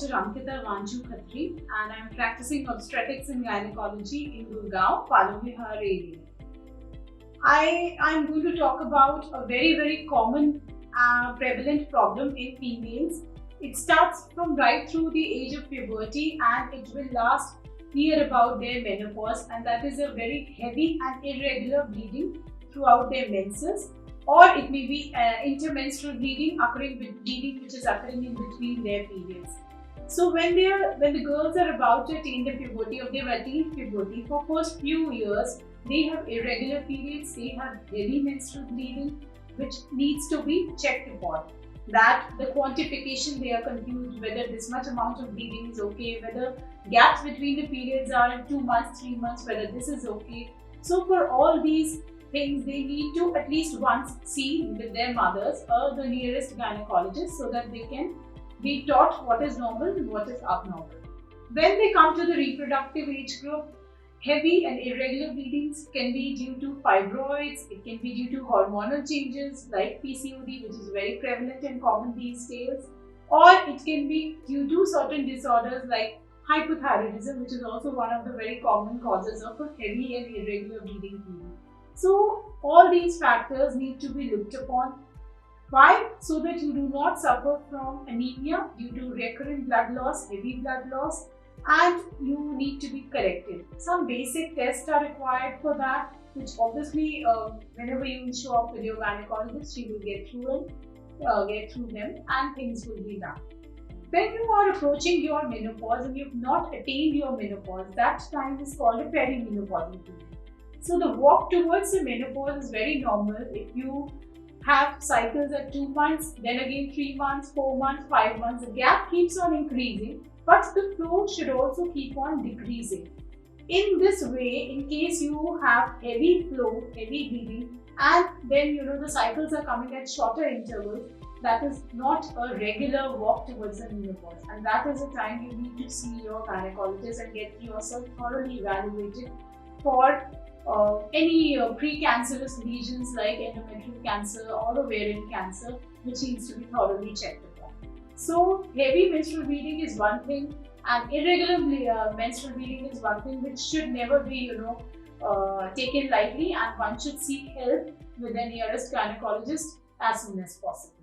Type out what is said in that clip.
Dr. Ankitaa Wanchoo and I'm practicing obstetrics and gynecology in Gurgaon, Palomihar area. I'm going to talk about a very common prevalent problem in females. It starts from right through the age of puberty and it will last near about their menopause, and that is a very heavy and irregular bleeding throughout their menses, or it may be intermenstrual bleeding which is occurring in between their periods. So when the girls are about to attain the puberty, or they've attained puberty, for first few years they have irregular periods, they have heavy menstrual bleeding which needs to be checked upon. That the quantification, they are confused whether this much amount of bleeding is okay, whether gaps between the periods are 2 months, 3 months, whether this is okay. So for all these things, they need to at least once see with their mothers or the nearest gynecologist, so that they can be taught what is normal and what is abnormal. When they come to the reproductive age group, heavy and irregular bleedings can be due to fibroids, it can be due to hormonal changes like PCOD, which is very prevalent and common these days, or it can be due to certain disorders like hypothyroidism, which is also one of the very common causes of a heavy and irregular bleeding period. So all these factors need to be looked upon. Why? So that you do not suffer from anemia due to recurrent blood loss, heavy blood loss, and you need to be corrected. Some basic tests are required for that, which obviously whenever you show up with your gynecologist, she will get through them and things will be done. When you are approaching your menopause and you have not attained your menopause, that time is called a perimenopausal period. So the walk towards the menopause is very normal. If you have cycles at 2 months, then again 3 months, 4 months, 5 months, the gap keeps on increasing, but the flow should also keep on decreasing. In this way, in case you have heavy flow, heavy bleeding, and then the cycles are coming at shorter intervals, that is not a regular walk towards the menopause, and that is the time you need to see your gynecologist and get yourself thoroughly evaluated for any precancerous lesions like endometrial cancer or ovarian cancer, which needs to be thoroughly checked upon. So heavy menstrual bleeding is one thing, and irregular menstrual bleeding is one thing which should never be taken lightly, and one should seek help with the nearest gynecologist as soon as possible.